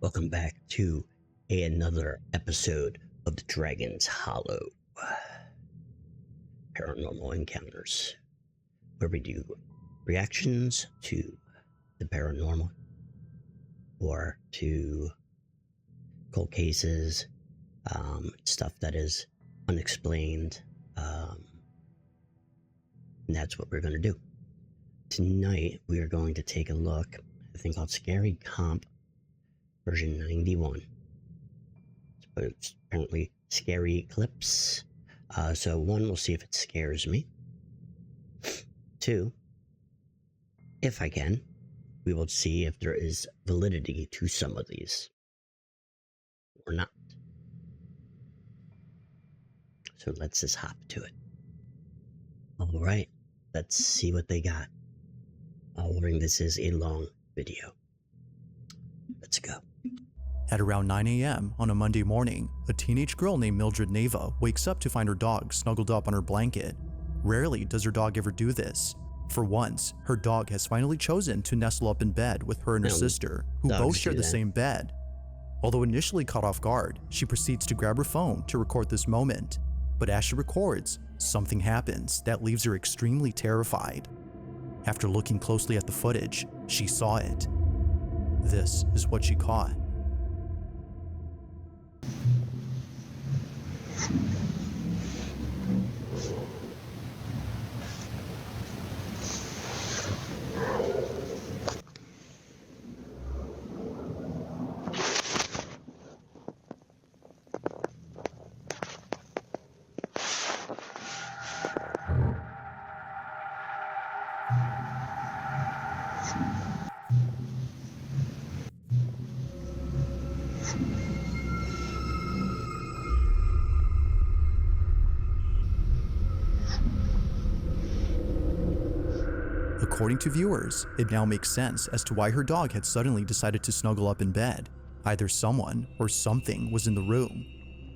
Welcome back to another episode of the Dragon's Hollow Paranormal Encounters, where we do reactions to the paranormal or to cold cases, stuff that is unexplained, and that's what we're going to do. Tonight we are going to take a look at a thing called Scary Comp version 91. It's apparently scary clips. So one, we'll see if it scares me. Two, if I can, we will see if there is validity to some of these or not. So let's just hop to it. All right, let's see what they got. Warning, this is a long video. Let's go. At around 9 a.m. on a Monday morning, a teenage girl named Mildred Neva wakes up to find her dog snuggled up on her blanket. Rarely does her dog ever do this. For once, her dog has finally chosen to nestle up in bed with her and her sister, who both share the same bed. Although initially caught off guard, she proceeds to grab her phone to record this moment. But as she records, something happens that leaves her extremely terrified. After looking closely at the footage, she saw it. This is what she caught. According to viewers, it now makes sense as to why her dog had suddenly decided to snuggle up in bed. Either someone or something was in the room.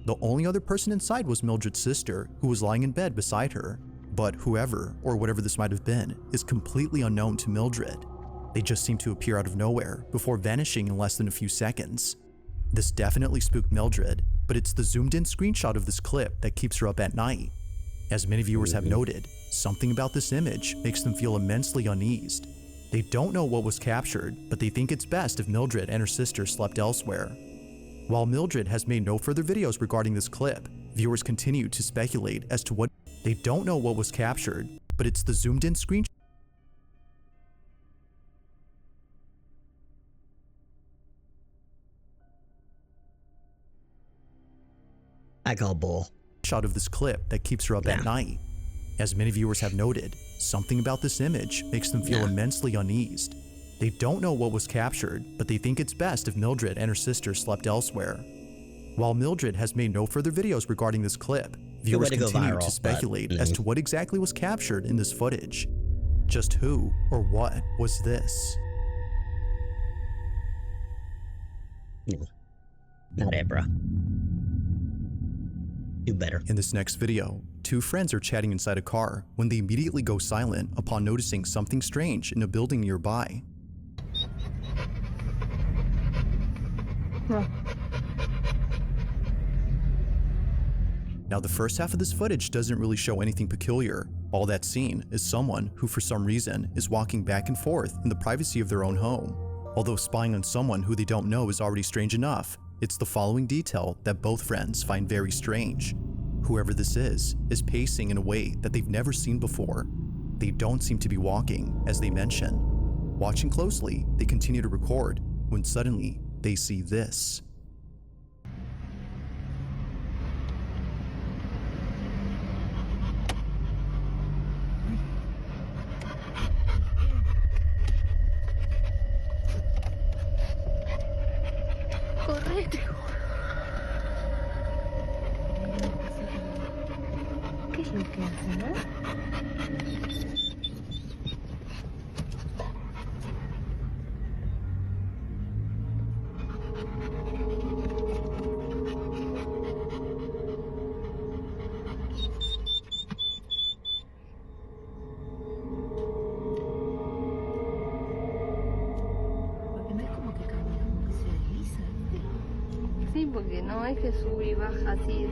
The only other person inside was Mildred's sister, who was lying in bed beside her. But whoever, or whatever this might have been, is completely unknown to Mildred. They just seem to appear out of nowhere before vanishing in less than a few seconds. This definitely spooked Mildred, but it's the zoomed in screenshot of this clip that keeps her up at night. As many viewers have noted, something about this image makes them feel immensely uneased. They don't know what was captured, but they think it's best if Mildred and her sister slept elsewhere. While Mildred has made no further videos regarding this clip, viewers continue to speculate as to what they don't know what was captured, but it's the zoomed in screenshot I call bull. of this clip that keeps her up at night. As many viewers have noted, something about this image makes them feel immensely uneased. They don't know what was captured, but they think it's best if Mildred and her sister slept elsewhere. While Mildred has made no further videos regarding this clip, viewers continue to speculate as to what exactly was captured in this footage. Just who or what was this? No, not it, bro. Do better. In this next video, two friends are chatting inside a car when they immediately go silent upon noticing something strange in a building nearby. Now, the first half of this footage doesn't really show anything peculiar. All that's seen is someone who for some reason is walking back and forth in the privacy of their own home. Although spying on someone who they don't know is already strange enough, it's the following detail that both friends find very strange. Whoever this is pacing in a way that they've never seen before. They don't seem to be walking, as they mention. Watching closely, they continue to record, when suddenly they see this. Correte. ¿Qué es lo que hace, no? Porque no es como que camina, como que se desliza. porque no es que sube y baja así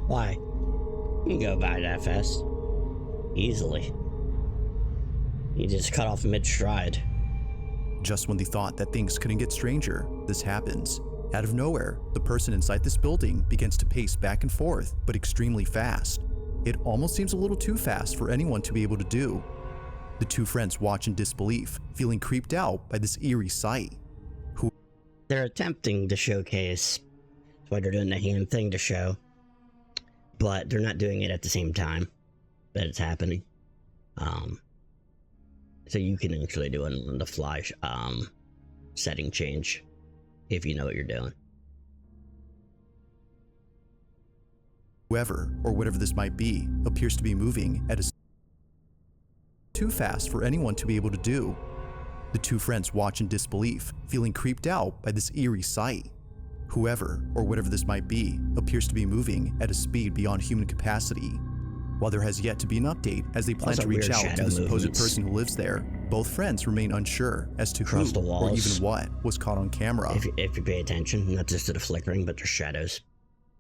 Why? You can go by that fast. Easily. You just cut off mid-stride. Just when they thought that things couldn't get stranger, this happens. Out of nowhere, the person inside this building begins to pace back and forth, but extremely fast. It almost seems a little too fast for anyone to be able to do. The two friends watch in disbelief, feeling creeped out by this eerie sight. They're attempting to showcase. That's why they're doing the hand thing to show. But they're not doing it at the same time that it's happening. So you can actually do it on the fly setting change if you know what you're doing. Whoever, or whatever this might be, appears to be moving at a too fast for anyone to be able to do. The two friends watch in disbelief, feeling creeped out by this eerie sight. Whoever, or whatever this might be, appears to be moving at a speed beyond human capacity. While there has yet to be an update as they plan to reach out to the supposed person who lives there, both friends remain unsure as to who or even what was caught on camera. If you pay attention, not just to the flickering, but their shadows.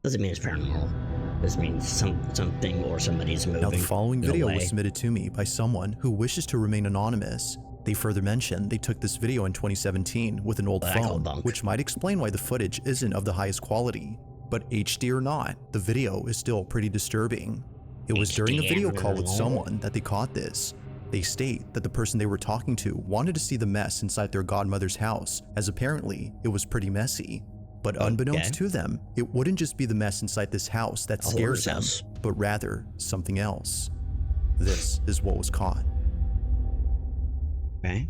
Doesn't mean it's paranormal. This means something or somebody's moving. Now the following video was submitted to me by someone who wishes to remain anonymous. They further mentioned they took this video in 2017 with an old phone, which might explain why the footage isn't of the highest quality. But HD or not, the video is still pretty disturbing. It was during a video call with someone that they caught this. They state that the person they were talking to wanted to see the mess inside their godmother's house, as apparently it was pretty messy. But unbeknownst to them, it wouldn't just be the mess inside this house that scares them, but rather something else. This is what was caught. Okay.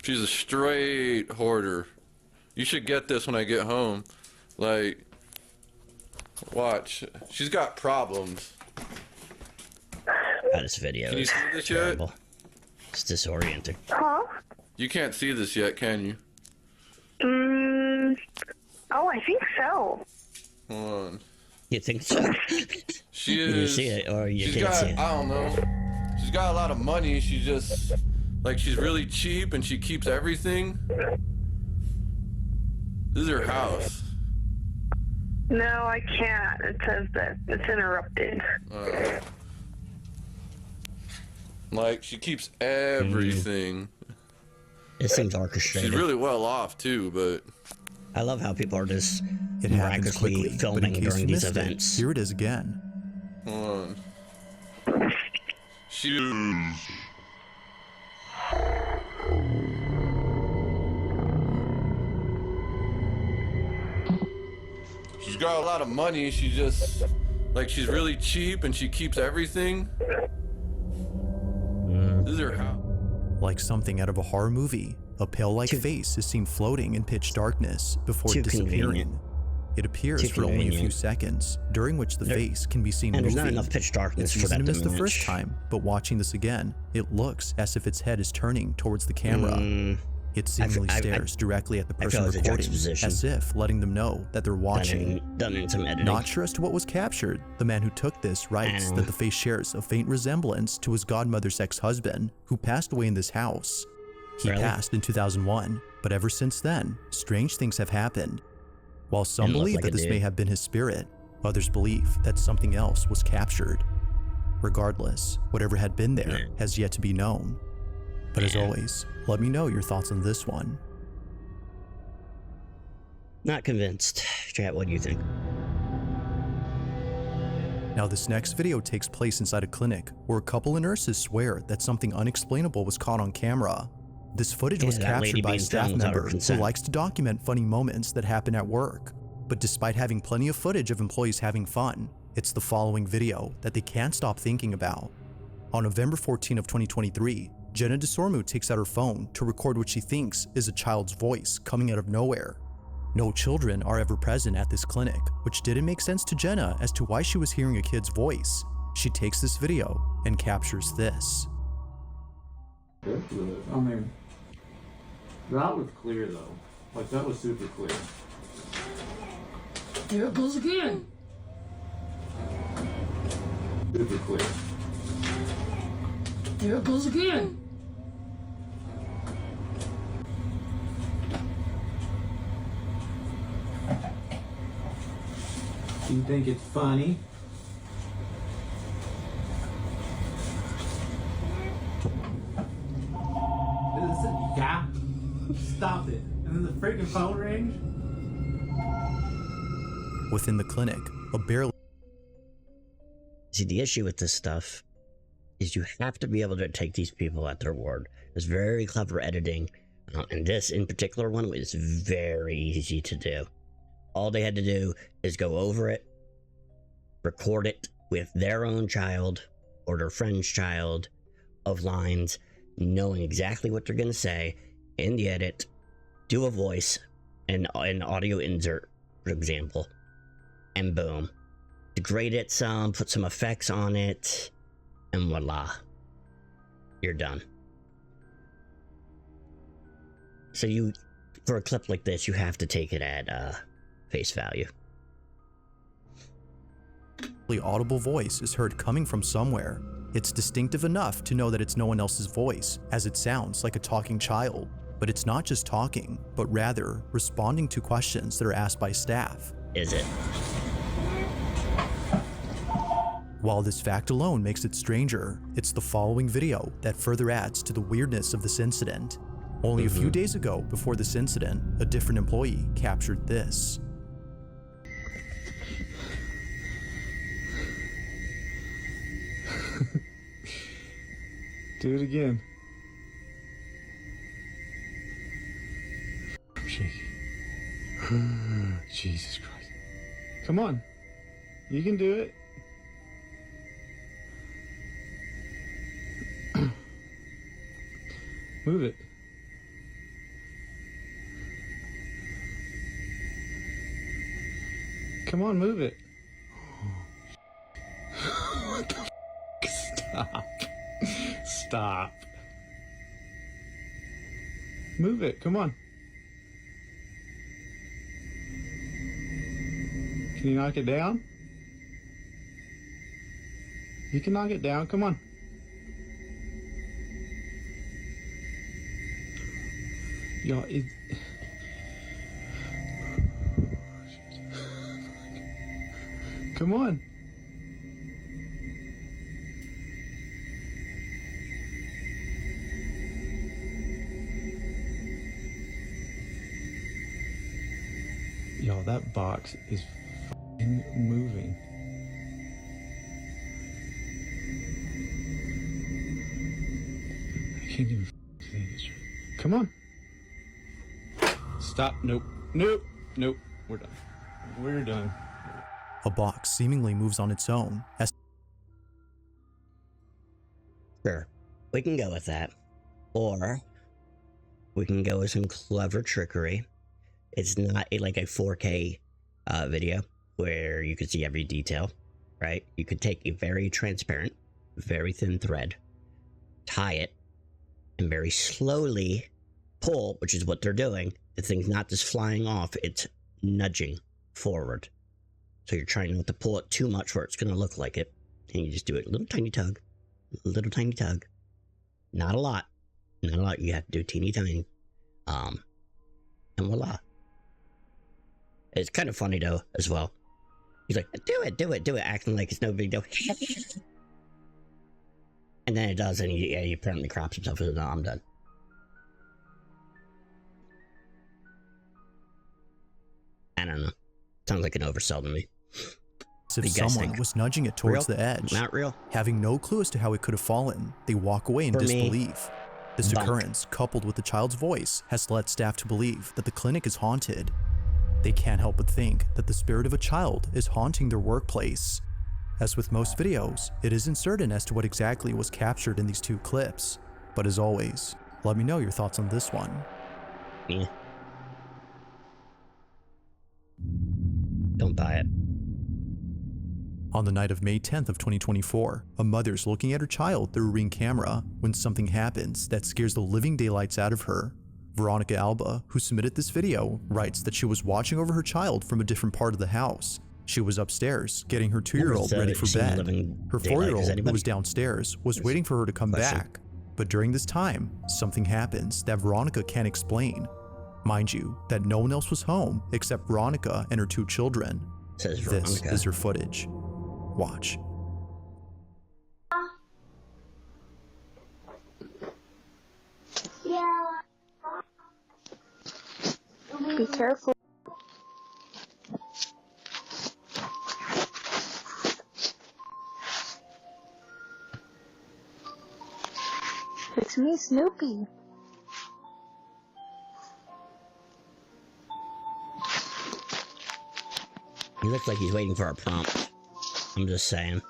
She's a straight hoarder. You should get this when I get home. Like, watch. She's got problems. This video Can you is see this terrible. yet? It's disorienting. Huh? You can't see this yet, can you? Oh, I think so. Hold on. You think so? She Can you is. see it or you she's can't got, see it? I don't know. She's got a lot of money. She's just like she's really cheap and she keeps everything. This is her house. No, I can't. It says that it's interrupted. Like she keeps everything. It seems orchestrated. She's really well off too, but I love how people are just It happens miraculously quickly, but in filming case during you these missed events. it, here it is again. hold on. She's got a lot of money. She's just like she's really cheap and she keeps everything. This is her house. Like something out of a horror movie, a pale-like face is seen floating in pitch darkness before disappearing. Convenient. It appears for only a few seconds, during which the face can be seen And moving. there's not enough pitch darkness It's for easy that to to miss the match. first time, but watching this again, it looks as if its head is turning towards the camera. It seemingly stares directly at the I feel person it's a recording, juxtaposition. as if letting them know that they're watching. Done in some editing. Not sure as to what was captured, the man who took this writes that the face shares a faint resemblance to his godmother's ex-husband, who passed away in this house. He passed in 2001, but ever since then, strange things have happened. While some Didn't look believe like that a this dude. may have been his spirit, others believe that something else was captured. Regardless, whatever had been there has yet to be known. But as always, let me know your thoughts on this one. Not convinced. Chat, what do you think? Now this next video takes place inside a clinic where a couple of nurses swear that something unexplainable was caught on camera. This footage was that lady captured by a being staff filmed without her member who consent. likes to document funny moments that happen at work. But despite having plenty of footage of employees having fun, it's the following video that they can't stop thinking about. On November 14 of 2023, Jenna DeSormu takes out her phone to record what she thinks is a child's voice coming out of nowhere. No children are ever present at this clinic, which didn't make sense to Jenna as to why she was hearing a kid's voice. She takes this video and captures this. I mean, that was clear though. Like that was super clear. Here it goes again. Super clear. Here it goes again. You think it's funny? Yeah. Stop it. And then the freaking phone rings. Within the clinic, a barely See, the issue with this stuff is you have to be able to take these people at their word. There's very clever editing, and this in particular one was very easy to do. All they had to do is go over it, record it with their own child or their friend's child of lines, knowing exactly what they're going to say in the edit, do a voice, and an audio insert, for example, and boom. Degrade it some, put some effects on it, and voila. You're done. So for a clip like this, you have to take it at face value. audible voice is heard coming from somewhere. It's distinctive enough to know that it's no one else's voice, as it sounds like a talking child. But it's not just talking, but rather responding to questions that are asked by staff. Is it? While this fact alone makes it stranger, it's the following video that further adds to the weirdness of this incident. Only a few days ago, before this incident, a different employee captured this. Do it again. I'm shaking. Jesus Christ. Come on. You can do it. Move it. Come on, move it. What the f? Stop. Stop. Move it. Come on. Can you knock it down? You can knock it down. Come on. Y'all, come on. Y'all, that box is f***ing moving. I can't even say this right. Come on. Stop. Nope. Nope. Nope. We're done. We're done. A box seemingly moves on its own as Sure, we can go with that. Or we can go with some clever trickery. It's not like a 4K video where you can see every detail, right? You could take a very transparent, very thin thread, tie it, and very slowly pull, which is what they're doing. The thing's not just flying off, it's nudging forward. So you're trying not to pull it too much where it's going to look like it. And you just do it a little tiny tug. A little tiny tug. Not a lot. Not a lot. You have to do teeny tiny. And voila. It's kind of funny though, as well. He's like, do it, acting like it's no big deal. And then it does, and he apparently crops himself and says, no, I'm done. I don't know. Sounds like an oversell to me. if someone was nudging it towards real? the edge. Not real. Having no clue as to how it could have fallen, they walk away in For me, disbelief. This bunk. occurrence, coupled with the child's voice, has led staff to believe that the clinic is haunted. They can't help but think that the spirit of a child is haunting their workplace. As with most videos, it isn't certain as to what exactly was captured in these two clips. But as always, let me know your thoughts on this one. Yeah. Don't buy it. On the night of May 10th of 2024, a mother's looking at her child through a Ring camera when something happens that scares the living daylights out of her. Veronica Alba, who submitted this video, writes that she was watching over her child from a different part of the house. She was upstairs, getting her 2-year-old ready for bed. Her 4-year-old, who was downstairs, was waiting for her to come back. But during this time, something happens that Veronica can't explain. Mind you, that no one else was home except Veronica and her 2 children. Says This Veronica. is her footage. Watch. Be careful. It's me, Snoopy. He looks like he's waiting for a prompt. I'm just saying.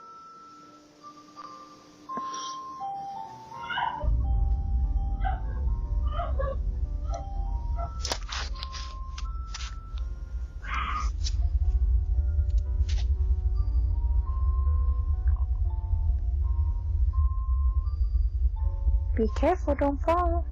Be careful, don't fall.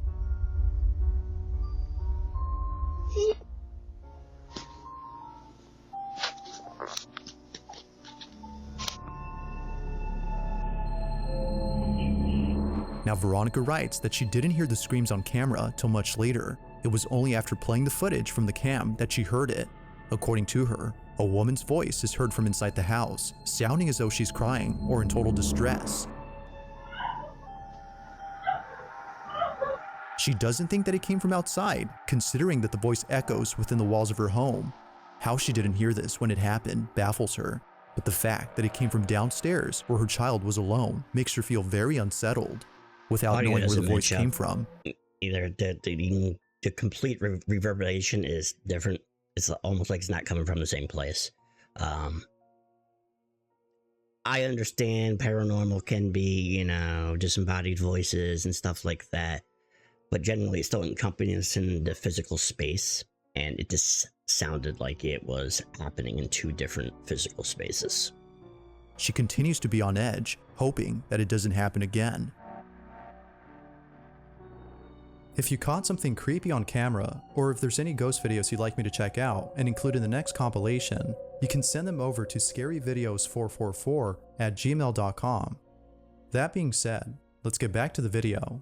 Now, Veronica writes that she didn't hear the screams on camera till much later. It was only after playing the footage from the cam that she heard it. According to her, a woman's voice is heard from inside the house, sounding as though she's crying or in total distress. She doesn't think that it came from outside, considering that the voice echoes within the walls of her home. How she didn't hear this when it happened baffles her, but the fact that it came from downstairs where her child was alone makes her feel very unsettled. Without Audio knowing where the doesn't voice match came up. from, Either the complete reverberation is different. It's almost like it's not coming from the same place. I understand paranormal can be, disembodied voices and stuff like that, but generally it's still encompassing the physical space, and it just sounded like it was happening in two different physical spaces. she continues to be on edge, hoping that it doesn't happen again. If you caught something creepy on camera, or if there's any ghost videos you'd like me to check out and include in the next compilation, you can send them over to scaryvideos444@gmail.com. That being said, let's get back to the video.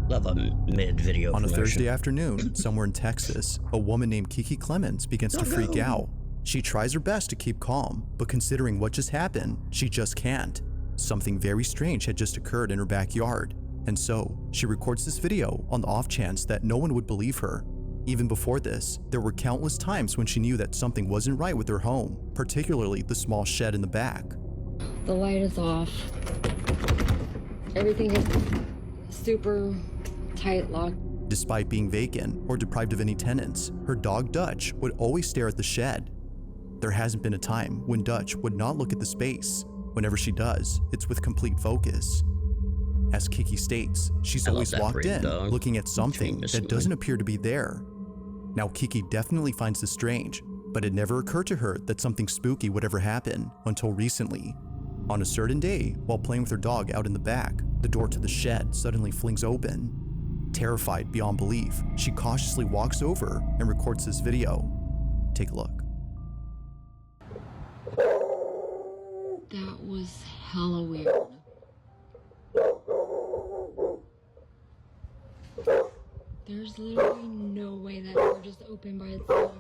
Love a mid-video On a promotion. Thursday afternoon, somewhere in Texas, a woman named Kiki Clemens begins to freak out. She tries her best to keep calm, but considering what just happened, she just can't. Something very strange had just occurred in her backyard, and so she records this video on the off chance that no one would believe her. Even before this, there were countless times when she knew that something wasn't right with her home, particularly the small shed in the back. The light is off. Everything is super tight locked. Despite being vacant or deprived of any tenants, her dog Dutch would always stare at the shed. There hasn't been a time when Dutch would not look at the space. Whenever she does, it's with complete focus. As Kiki states, she's I love always that walked breed, in dog. looking at something Famous that one. doesn't appear to be there. Now, Kiki definitely finds this strange, but it never occurred to her that something spooky would ever happen until recently. On a certain day, while playing with her dog out in the back, the door to the shed suddenly flings open. Terrified beyond belief, she cautiously walks over and records this video. Take a look. That was hella weird. There's literally no way that door just opened by itself.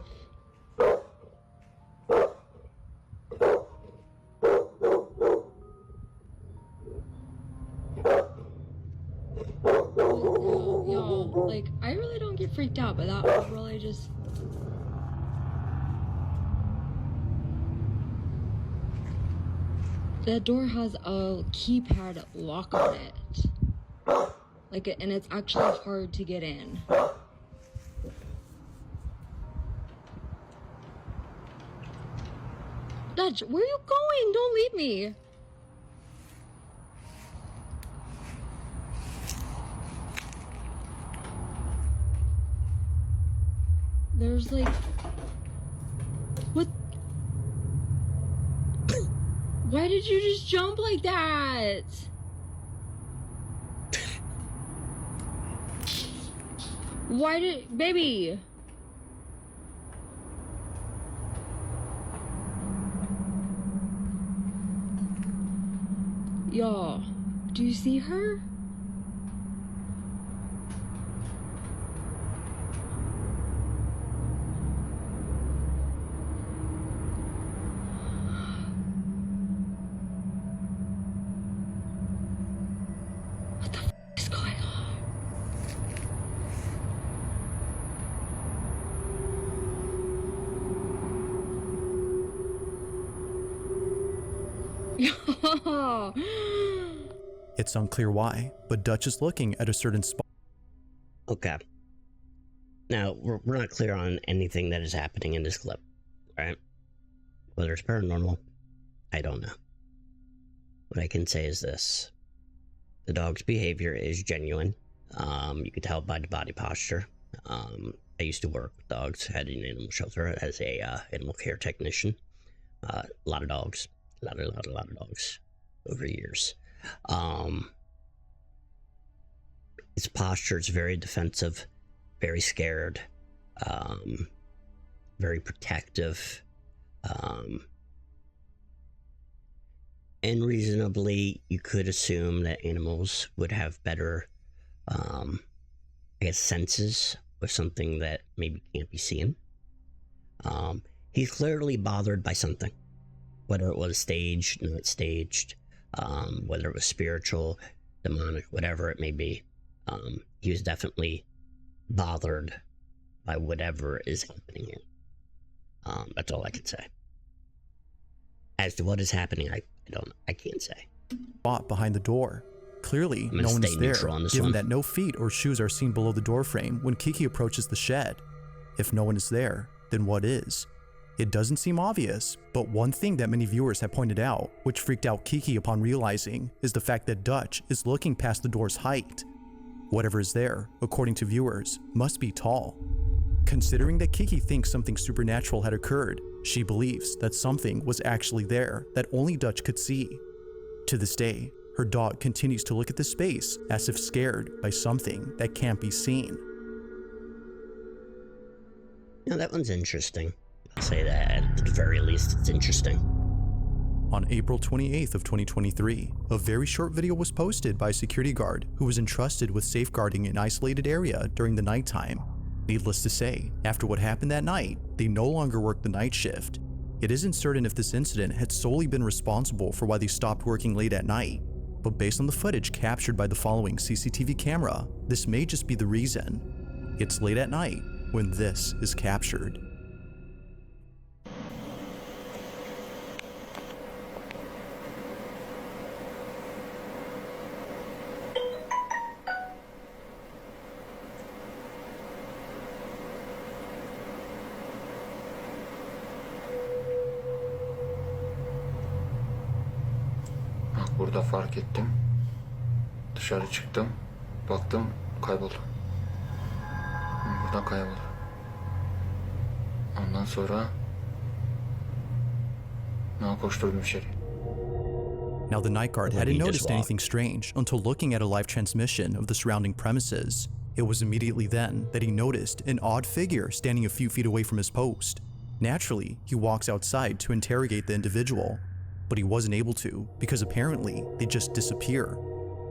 Y'all, like, I really don't get freaked out, but that was really just... That door has a keypad lock on it. Like, and it's actually hard to get in. Dutch, where are you going? Don't leave me. There's like... What? Why did you just jump like that? Why did... Baby! Y'all, do you see her? It's unclear why, but Dutch is looking at a certain spot. Okay. Now, we're not clear on anything that is happening in this clip, right? Whether it's paranormal, I don't know. What I can say is this. The dog's behavior is genuine. You can tell by the body posture. I used to work with dogs, had an animal shelter as a animal care technician. A lot of dogs. A lot of dogs over the years. Its posture is very defensive, very scared, very protective, and reasonably you could assume that animals would have better, I guess, senses with something that maybe can't be seen. He's clearly bothered by something, whether it was staged, not staged, whether it was spiritual, demonic, whatever it may be. He was definitely bothered by whatever is happening here. That's all I can say. As to what is happening, I can't say. Spot behind the door. Clearly, gonna no one stay is there, neutral on this given one. that no feet or shoes are seen below the doorframe when Kiki approaches the shed. If no one is there, then what is? It doesn't seem obvious, but one thing that many viewers have pointed out, which freaked out Kiki upon realizing, is the fact that Dutch is looking past the door's height. Whatever is there, according to viewers, must be tall. Considering that Kiki thinks something supernatural had occurred, she believes that something was actually there that only Dutch could see. To this day, her dog continues to look at the space as if scared by something that can't be seen. Now that one's interesting. I'll say that at the very least, it's interesting. On April 28th of 2023, a very short video was posted by a security guard who was entrusted with safeguarding an isolated area during the nighttime. Needless to say, after what happened that night, they no longer worked the night shift. It isn't certain if this incident had solely been responsible for why they stopped working late at night, but based on the footage captured by the following CCTV camera, this may just be the reason. It's late at night when this is captured. Burada fark ettim. Dışarı çıktım. Baktım kayboldu. Buradan kayboldu. Ondan sonra koşturdum içeri. Now, the night guard Like hadn't he just noticed walked. anything strange until looking at a live transmission of the surrounding premises. It was immediately then that he noticed an odd figure standing a few feet away from his post. Naturally, he walks outside to interrogate the individual, but he wasn't able to because apparently they just disappear.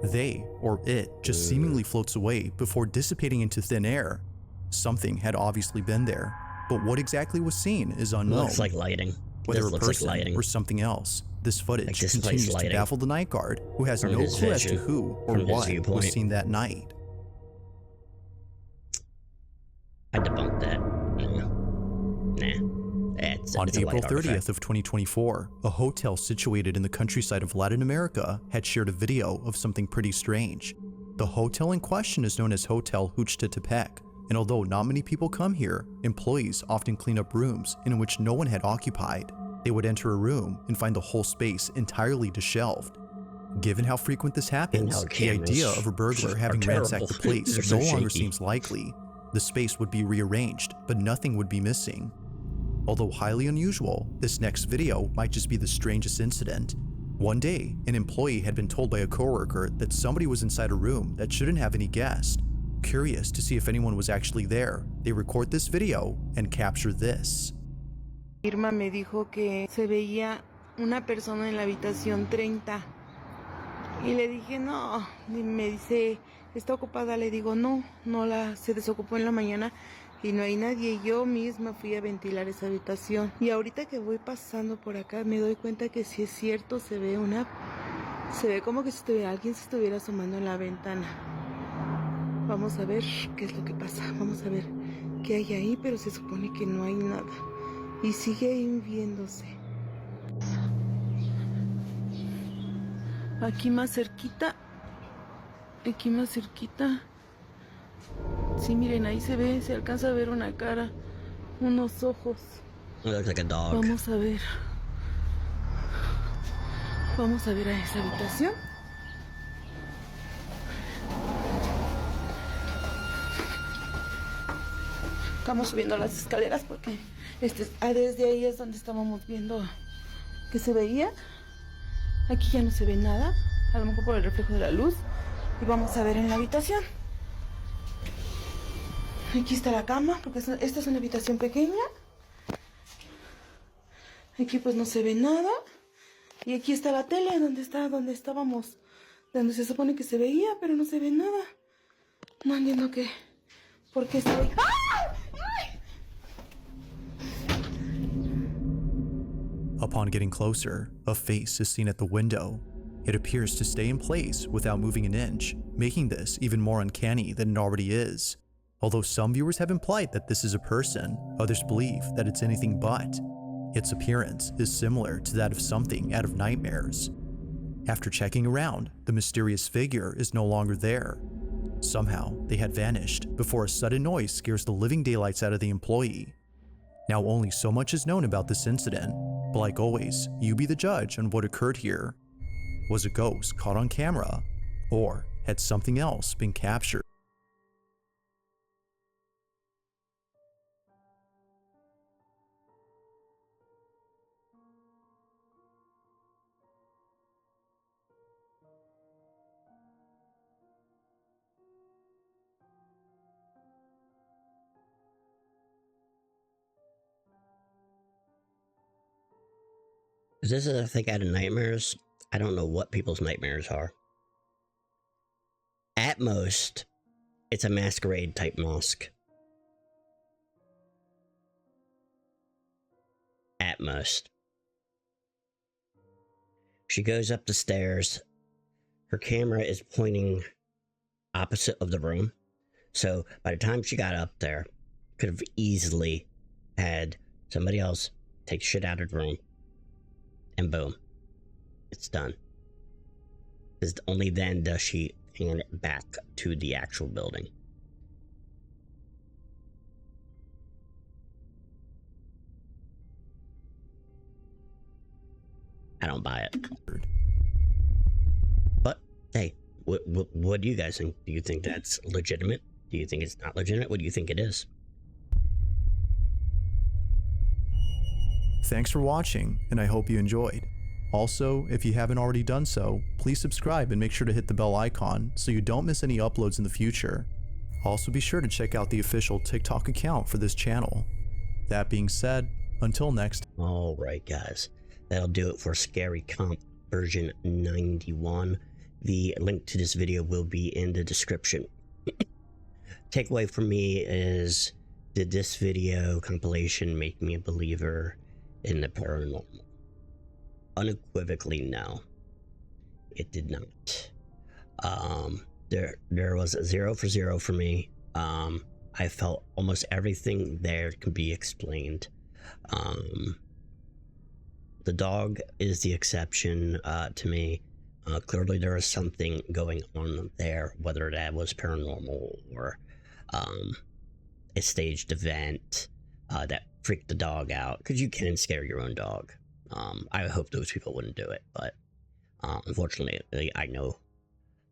They, or it, just seemingly floats away before dissipating into thin air. Something had obviously been there, but what exactly was seen is unknown. Looks like lighting. Whether This a looks like person lighting. or something else, this footage Like displaced continues to lighting. baffle the night guard, who has From no his clue as to vision, who or from his what viewpoint. was seen that night. I debunked that. Nah. On It's a April light 30th artifact. of 2024, a hotel situated in the countryside of Latin America had shared a video of something pretty strange. The hotel in question is known as Hotel Huchtepec, and although not many people come here, employees often clean up rooms in which no one had occupied. They would enter a room and find the whole space entirely disheveled. Given how frequent this happens, how the cameras idea of a burglar are having ransacked terrible. the place They're no so longer shaky. seems likely. The space would be rearranged, but nothing would be missing. Although highly unusual, this next video might just be the strangest incident. One day, an employee had been told by a coworker that somebody was inside a room that shouldn't have any guests. Curious to see if anyone was actually there, they record this video and capture this. Irma me dijo que se veía una persona en la habitación 30 y le dije no, y me dice, ¿está ocupada? Le digo no, se desocupó en la mañana y no hay nadie. Yo misma fui a ventilar esa habitación y ahorita que voy pasando por acá me doy cuenta que sí es cierto, se ve como que si alguien se estuviera asomando en la ventana. Vamos a ver qué es lo que pasa, vamos a ver qué hay ahí, pero se supone que no hay nada. Y sigue ahí viéndose. Aquí más cerquita. Aquí más cerquita. Sí, miren, ahí se alcanza a ver una cara, unos ojos. It looks like a dog. Vamos a ver. Vamos a ver a esa habitación. Estamos subiendo las escaleras porque desde ahí es donde estábamos viendo que se veía. Aquí ya no se ve nada, a lo mejor por el reflejo de la luz. Y vamos a ver en la habitación. Aquí está la cama, porque esta es una habitación pequeña. Aquí pues no se ve nada. Y aquí está la tele, donde estábamos, donde se supone que se veía, pero no se ve nada. No entiendo por qué está ahí. ¡Ah! Upon getting closer, a face is seen at the window. It appears to stay in place without moving an inch, making this even more uncanny than it already is. Although some viewers have implied that this is a person, others believe that it's anything but. Its appearance is similar to that of something out of nightmares. After checking around, the mysterious figure is no longer there. Somehow, they had vanished before a sudden noise scares the living daylights out of the employee. Now only so much is known about this incident, but like always, you be the judge on what occurred here. Was a ghost caught on camera, or had something else been captured? Is this a thing out of nightmares? I don't know what people's nightmares are. At most, it's a masquerade type mosque. At most. She goes up the stairs. Her camera is pointing opposite of the room. So by the time she got up there, could have easily had somebody else take shit out of the room. And boom, it's done. Because only then does she hand it back to the actual building. I don't buy it. But hey, what do you guys think? Do you think that's legitimate? Do you think it's not legitimate? What do you think it is? Thanks for watching, and I hope you enjoyed. Also, if you haven't already done so, please subscribe and make sure to hit the bell icon so you don't miss any uploads in the future. Also be sure to check out the official TikTok account for this channel. That being said, until next. Alright guys, that'll do it for Scary Comp version 91. The link to this video will be in the description. Takeaway from me is, did this video compilation make me a believer in the paranormal? Unequivocally, no. It did not. There was a 0 for 0 for me. I felt almost everything there can be explained. The dog is the exception to me. Clearly there is something going on there, whether that was paranormal or a staged event that freaked the dog out, because you can scare your own dog. I hope those people wouldn't do it, but unfortunately I know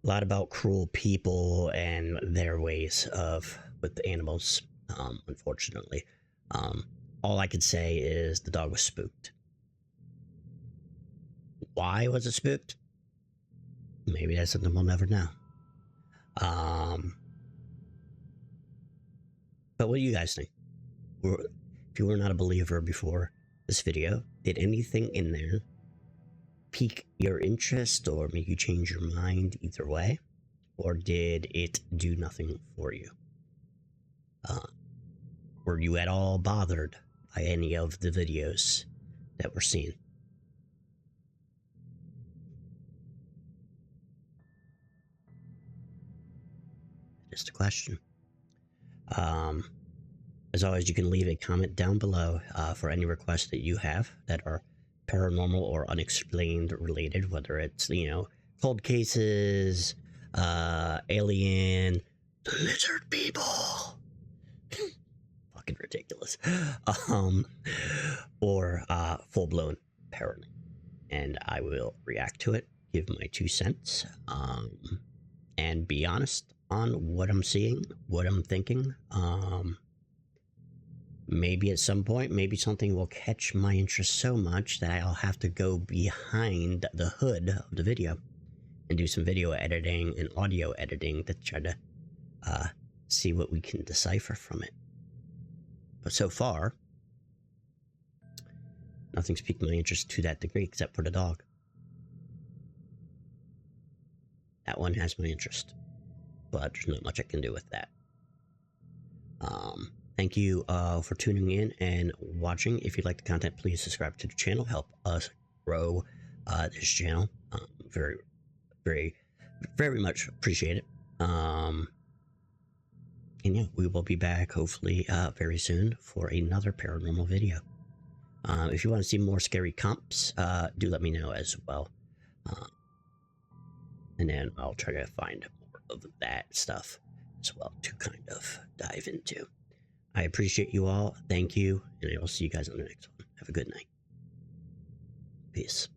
a lot about cruel people and their ways of with the animals. Unfortunately, all I could say is the dog was spooked. Why was it spooked? Maybe that's something we'll never know. But what do you guys think? If you were not a believer before this video, did anything in there pique your interest or make you change your mind either way? Or did it do nothing for you? Were you at all bothered by any of the videos that were seen? Just a question. As always, you can leave a comment down below for any requests that you have that are paranormal or unexplained related, whether it's, you know, cold cases, alien, lizard people. Fucking ridiculous. Or full blown paranormal. And I will react to it, give my 2 cents, and be honest on what I'm seeing, what I'm thinking. Maybe at some point, maybe something will catch my interest so much that I'll have to go behind the hood of the video and do some video editing and audio editing to try to see what we can decipher from it. But so far, nothing's piqued my interest to that degree except for the dog. That one has my interest, but there's not much I can do with that. Thank you for tuning in and watching. If you like the content, please subscribe to the channel. Help us grow this channel. Very, very, very much appreciate it. And yeah, we will be back hopefully very soon for another paranormal video. If you want to see more scary comps, do let me know as well. And then I'll try to find more of that stuff as well to kind of dive into. I appreciate you all. Thank you. And I will see you guys on the next one. Have a good night. Peace.